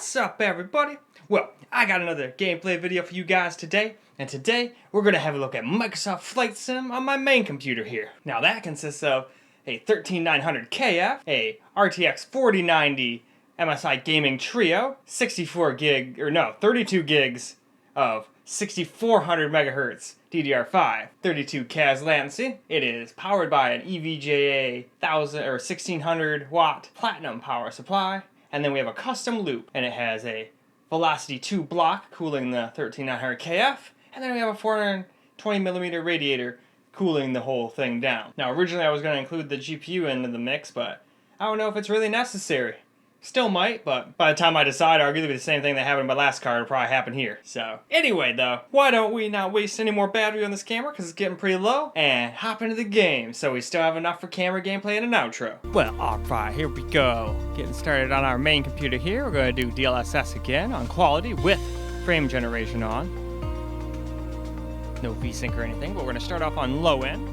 What's up, everybody? Well, I got another gameplay video for you guys today, and today we're going to have a look at Microsoft Flight Sim on my main computer here. Now that consists of a 13900 KF, a RTX 4090 MSI Gaming Trio, 32 gigs of 6400 megahertz DDR5, 32 CAS latency. It is powered by an EVGA 1600 watt platinum power supply. And then we have a custom loop, and it has a Velocity 2 block cooling the 13900 KF, and then we have a 420mm radiator cooling the whole thing down. Now originally I was going to include the GPU into the mix, but I don't know if it's really necessary. Still might, but by the time I decide, arguably the same thing that happened in my last card will probably happen here. So anyway though, why don't we not waste any more battery on this camera, because it's getting pretty low, and hop into the game so we still have enough for camera gameplay and an outro. Well, alright, here we go. Getting started on our main computer here. We're going to do DLSS again on quality with frame generation on. No VSync or anything, but we're going to start off on low end.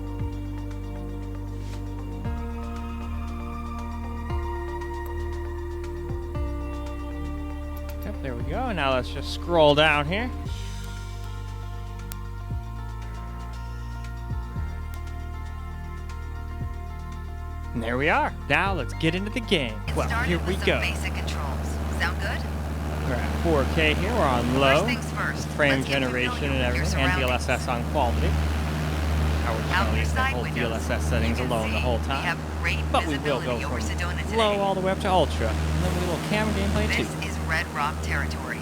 There we go. Now let's just scroll down here. And there we are. Now let's get into the game. Well, here we go. Basic controls. Sound good? We're at 4K here. We're on low. First things first. Frame generation and everything, and DLSS on quality. Now we're just going to leave the whole DLSS settings alone the whole time. But we will go from low all the way up to ultra. And then we will camera gameplay too. This is Red Rock territory.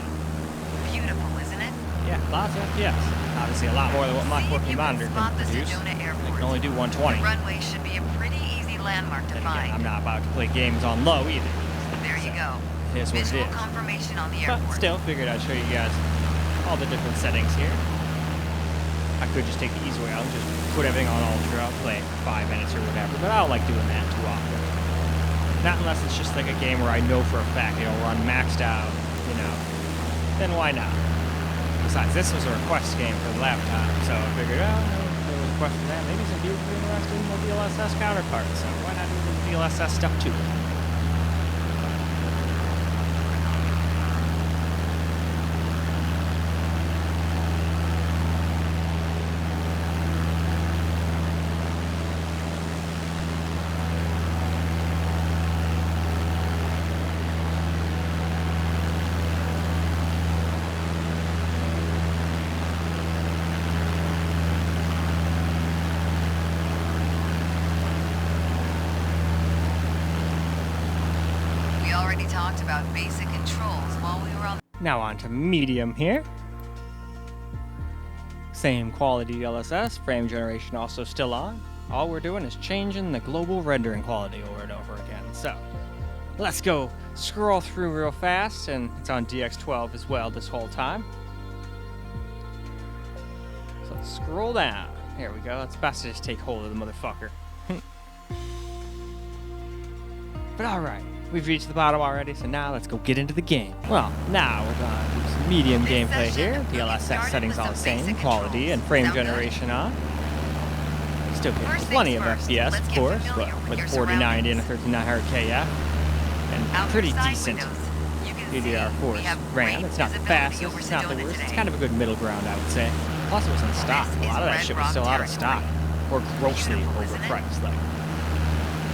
Beautiful, isn't it? Yeah, lots of FPS. Obviously a lot more than what my working monitor can produce. It can only do 120. The runway should be a pretty easy landmark to find. Again, I'm not about to play games on low either. There you go. It is what it Visual is. confirmation on the airport. But still, figured I'd show you guys all the different settings here. I could just take the easy way out and just put everything on ultra. I'll play 5 minutes or whatever, but I don't like doing that too often. Not unless it's just like a game where I know for a fact it'll run maxed out, you know. Then why not? Besides, this was a request game for the laptop, so I figured, oh, no, there was a request for that. Maybe some people are interested in the DLSS counterparts, so why not do the DLSS stuff too? Already talked about basic controls while we were on. Now on to medium here. Same quality DLSS, frame generation also still on. All we're doing is changing the global rendering quality over and over again. So let's go scroll through real fast, and it's on DX12 as well this whole time. So let's scroll down. Here we go. It's best to just take hold of the motherfucker. But alright. We've reached the bottom already, so now let's go get into the game. Well, now we're going to do some medium gameplay here. DLSS settings all the same, quality and frame generation on. Still getting plenty of FPS, of course, but with 4090 and a 13900 KF. And pretty decent DDR4 RAM. It's not the fastest, it's not the worst. It's kind of a good middle ground, I would say. Plus it was in stock. A lot of that shit was still out of stock. Or grossly overpriced, like.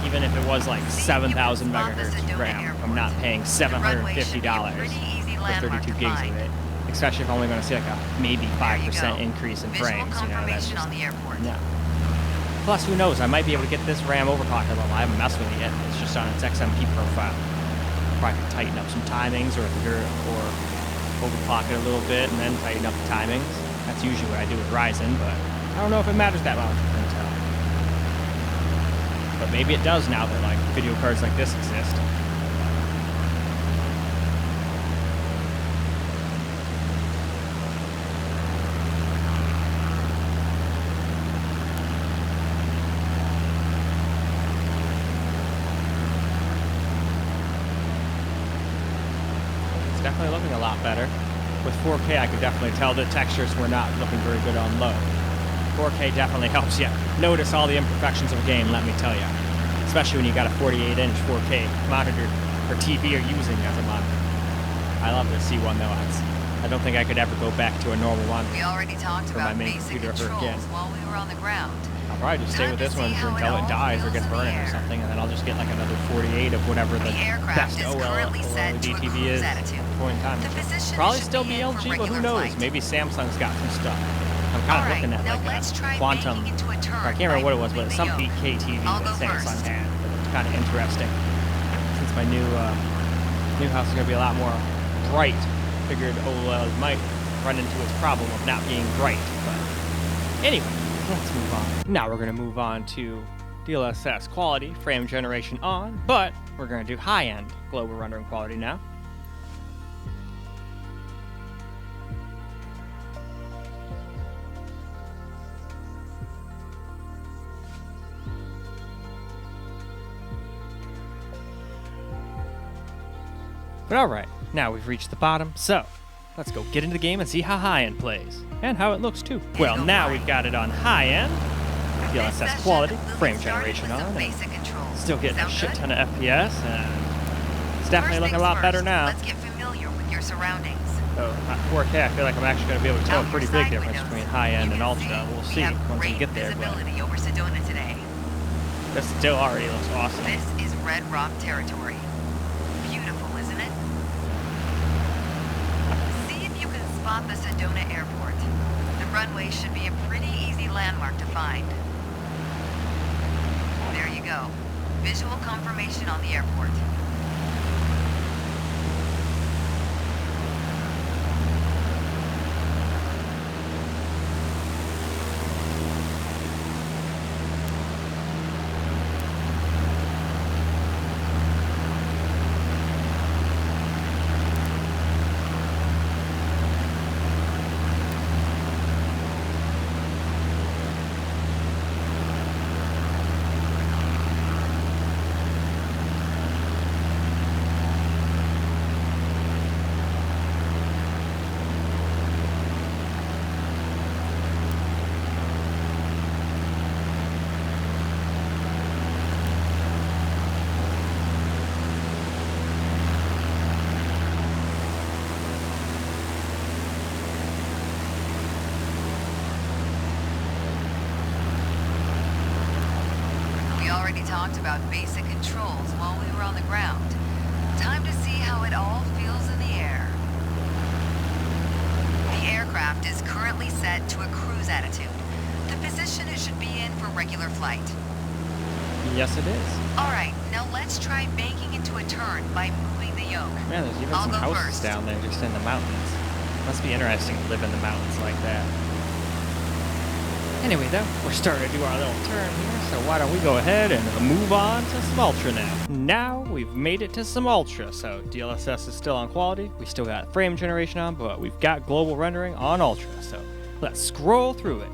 Even if it was like 7,000 megahertz RAM, I'm not paying $750 for 32 gigs of it. Especially if I'm only going to see like a maybe 5% increase in frames. You know, that's just, no. Plus, who knows? I might be able to get this RAM overclock level. I haven't messed with it yet. It's just on its XMP profile. Probably could tighten up some timings or overclock it a little bit and then tighten up the timings. That's usually what I do with Ryzen, but I don't know if it matters that much. But maybe it does now that like video cards like this exist. It's definitely looking a lot better. With 4K, I could definitely tell the textures were not looking very good on low. 4K definitely helps you notice all the imperfections of a game, let me tell you. Especially when you got a 48-inch 4K monitor or TV you're using as a monitor. I love the C1 though. I don't think I could ever go back to a normal one. We already talked For my about main basic computer ever again. controls while we were on the ground. I'll probably just stay with this one Time to see until how it it dies all or gets feels in the burning or air. something, and then I'll just get like another 48 of whatever the aircraft best is currently set to a TV cruise is at attitude. the point in time. The position Probably should still be be in for LG, but who regular knows? flight. Maybe Samsung's got some stuff. I'm kind of Alright, looking at now like let's try a quantum. banking into a turn I can't remember what it was, by but moving some the yoke. 8K TV I'll that go Samsung first. had. It's kind of interesting. Since my new house is gonna be a lot more bright, figured OLED might run into its problem of not being bright. But anyway, let's move on. Now we're gonna move on to DLSS quality, frame generation on, but we're gonna do high-end global rendering quality now. But alright, now we've reached the bottom, so let's go get into the game and see how high-end plays. And how it looks too. Well, now we've got it on high-end, This DLSS session quality, will frame get started generation with some on, and basic controls. still getting a Sound shit good? ton of FPS, and it's definitely First looking a things lot better first, now. Let's get familiar with your surroundings. So at 4K, I feel like I'm actually going to be able to tell Out a pretty your big side difference windows, between high-end you and can ultra. We'll see have once we great get there, but visibility over Sedona today. this still already looks awesome. This is Red Rock territory. Beautiful, isn't it? See if you can spot the Sedona airport. The runway should be a pretty easy landmark to find. There you go. Visual confirmation on the airport. We already talked about basic controls while we were on the ground. Time to see how it all feels in the air. The aircraft is currently set to a cruise attitude. The position it should be in for regular flight. Yes, it is. Alright, now let's try banking into a turn by moving the yoke. Man, there's even I'll some go houses first. down there just in the mountains. Must be interesting to live in the mountains like that. Anyway, though, we're starting to do our little turn here, so why don't we go ahead and move on to some Ultra now. Now, we've made it to some Ultra, so DLSS is still on quality, we still got frame generation on, but we've got global rendering on Ultra, so let's scroll through it.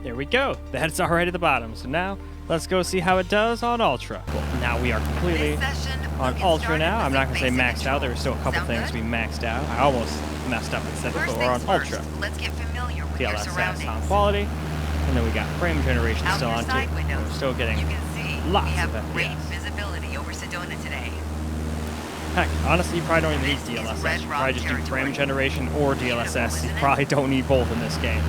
There we go. That's already at the bottom. So now, let's go see how it does on Ultra. Well, now we are completely This session will on get Ultra started now. with I'm some not going to say basic maxed out. There were still a couple Sound things good? we maxed out. I almost messed up and said it, First but we're on things first, Ultra. let's get familiar with your DLSS surroundings. on quality. And then we got frame generation Out still your on side too. windows, We're still getting you can see lots we have of great FPS. visibility over Sedona today. Heck, honestly, you probably don't even need This is DLSS. Red You Rock probably just do territory. frame generation or DLSS. Beautiful, You isn't it? probably don't need both in this game.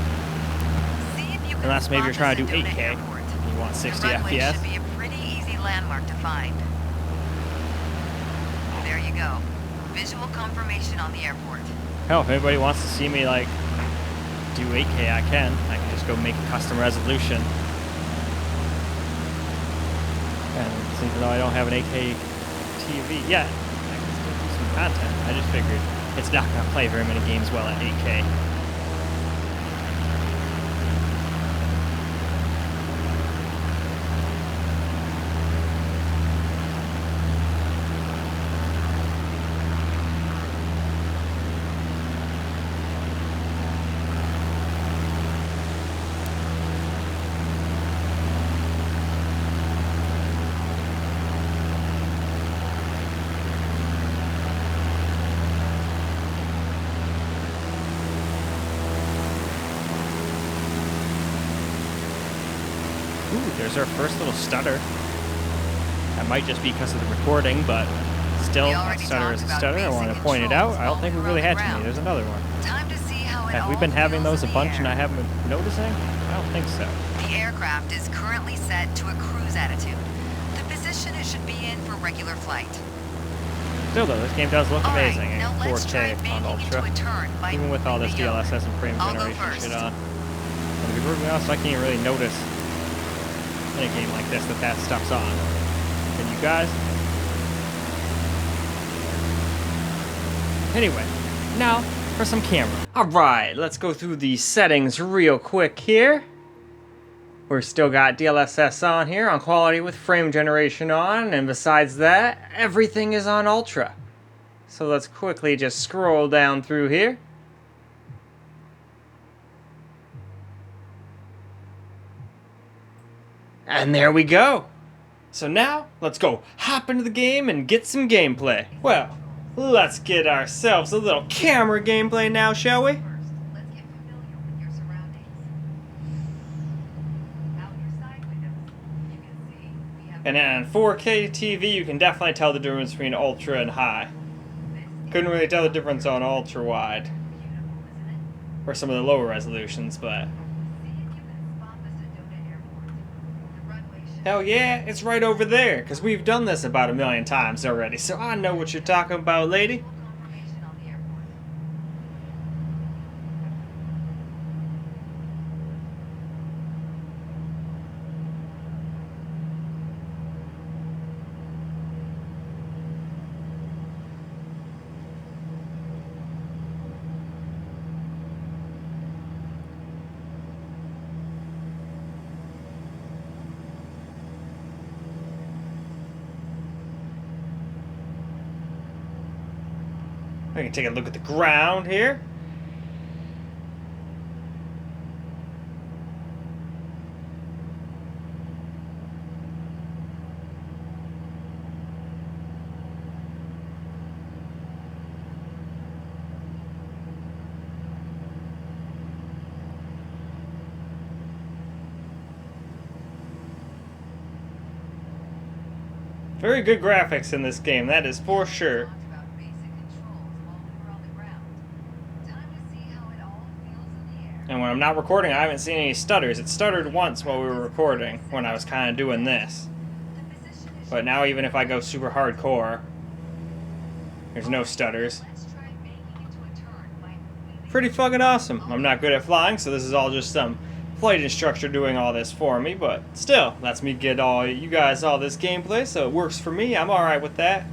See if you can Unless maybe you're spot trying the to do Sedona 8K. airport. and You want 60 the runway FPS. should be a pretty easy landmark to find. There you go. Visual confirmation on the airport. Hell, if anybody wants to see me like do 8K, I can. I can just go make a custom resolution. And even though I don't have an 8K TV yet, I can still do some content. I just figured it's not going to play very many games well at 8K. Ooh, there's our first little stutter. That might just be because of the recording, but still, that stutter is a stutter. I want to point it out. I don't think we really had too many. There's another one. Time to see how it Have we all been having feels those a in the bunch and air. I haven't been noticing? I don't think so. The aircraft is currently set to a cruise attitude. The position it should be in for regular flight. Still though, this game does look amazing in now let's try 4K on banking into Ultra. a turn by Even with all this moving the yoke. DLSS and frame I'll go generation first. shit on. And to be brutally honest, I can't really notice in a game like this that stuff's on. Can you guys? Anyway, now for some camera. Alright, let's go through the settings real quick here. We're still got DLSS on here, on quality with frame generation on, and besides that, everything is on Ultra. So let's quickly just scroll down through here. And there we go. So now, let's go hop into the game and get some gameplay. Well, let's get ourselves a little camera gameplay now, shall we? First, let's get familiar with your surroundings. Out your side windows, you can see we have And then on 4K TV, you can definitely tell the difference between Ultra and High. Couldn't really tell the difference on Ultra Wide, beautiful, isn't it? or some of the lower resolutions, but... See if you can spot the Sedona Airport. The runway should Hell yeah, it's right over there, because we've done this about 1,000,000 times already, so I know what you're talking about, lady. full confirmation on the airport. We can take a look at the ground here. Very good graphics in this game, that is for sure. Talked about basic controls while we were on the ground. Time to see how it all feels in the air. And when I'm not recording, I haven't seen any stutters. It stuttered once while we were recording, when I was kind of doing this. The position is But now even if I go super hardcore, there's no stutters. Let's try banking into a turn by moving the Pretty fucking awesome. I'm not good at flying, so this is all just some flight instructor doing all this for me, but still, lets me get all you guys all this gameplay, so it works for me. I'm alright with that.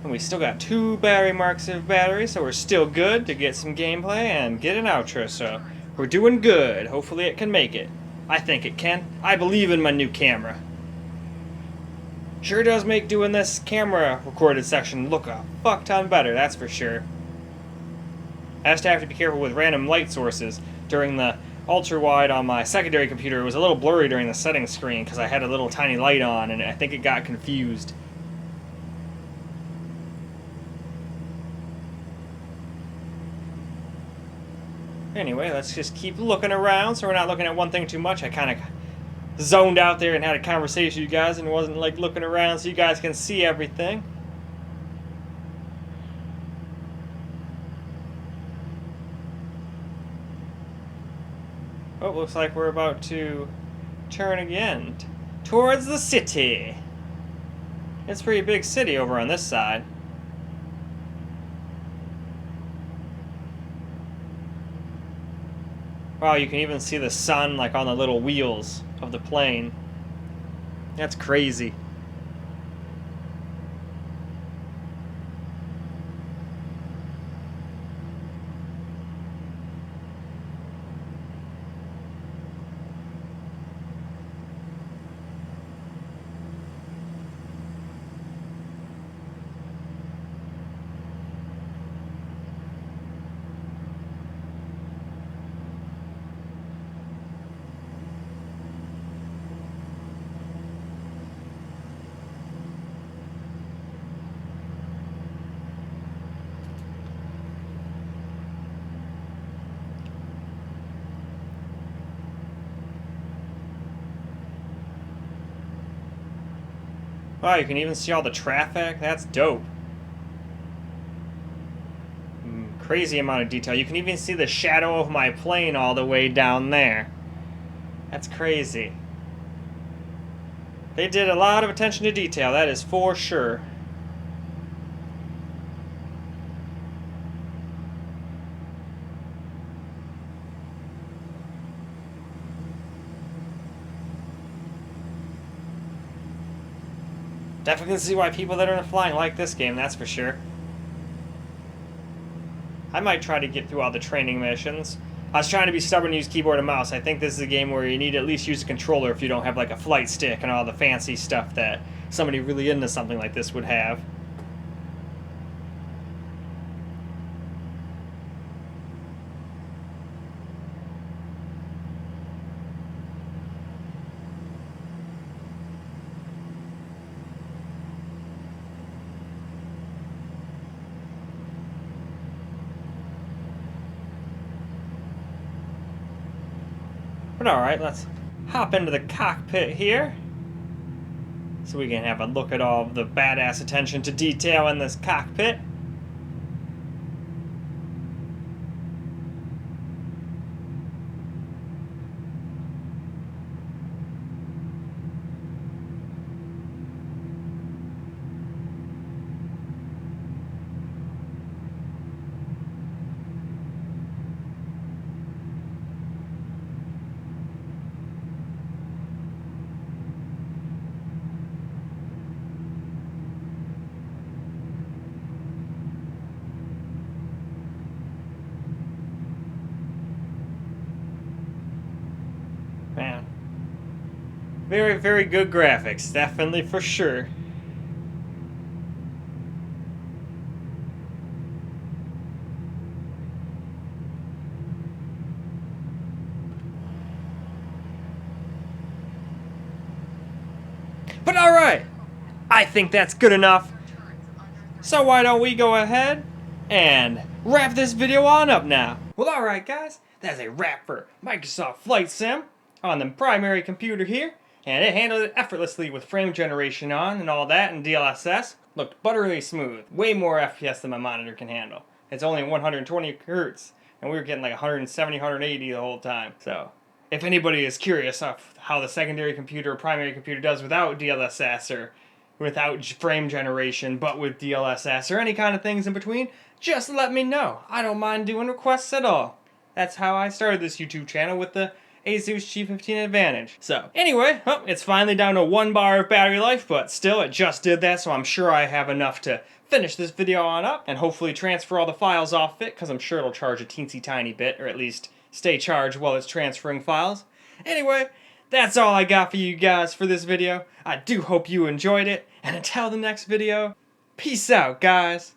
And we still got 2 battery marks of battery, so we're still good to get some gameplay and get an outro, so we're doing good. Hopefully it can make it. I think it can. I believe in my new camera. Sure does make doing this camera recorded section look a fuck ton better, that's for sure. I just have to be careful with random light sources. During the ultra wide on my secondary computer, it was a little blurry during the settings screen because I had a little tiny light on and I think it got confused. Anyway, let's just keep looking around so we're not looking at one thing too much. I kind of zoned out there and had a conversation with you guys and wasn't like looking around so you guys can see everything. Oh, looks like we're about to turn again towards the city. It's a pretty big city over on this side. Wow, you can even see the sun like on the little wheels of the plane. That's crazy. Wow, you can even see all the traffic. That's dope. Crazy amount of detail. You can even see the shadow of my plane all the way down there. That's crazy. They did a lot of attention to detail, that is for sure. Definitely can see why people that are flying like this game, that's for sure. I might try to get through all the training missions. I was trying to be stubborn and use keyboard and mouse. I think this is a game where you need to at least use a controller if you don't have like a flight stick and all the fancy stuff that somebody really into something like this would have. But alright, let's hop into the cockpit here so we can have a look at all of the badass attention to detail in this cockpit. Man. Very, very good graphics, definitely for sure. But alright, I think that's good enough. So why don't we go ahead and wrap this video on up now. Well, alright guys, that's a wrap for Microsoft Flight Sim on the primary computer here, and it handled it effortlessly with frame generation on and all that, and DLSS. Looked butterly smooth, way more FPS than my monitor can handle. It's only 120 Hz, and we were getting like 170, 180 the whole time. So, if anybody is curious of how the secondary computer or primary computer does without DLSS or without frame generation, but with DLSS or any kind of things in between, just let me know. I don't mind doing requests at all. That's how I started this YouTube channel, with the ASUS G15 Advantage. So, anyway, it's finally down to 1 bar of battery life, but still, it just did that, so I'm sure I have enough to finish this video on up and hopefully transfer all the files off it, because I'm sure it'll charge a teensy tiny bit, or at least stay charged while it's transferring files. Anyway, that's all I got for you guys for this video. I do hope you enjoyed it, and until the next video, peace out, guys.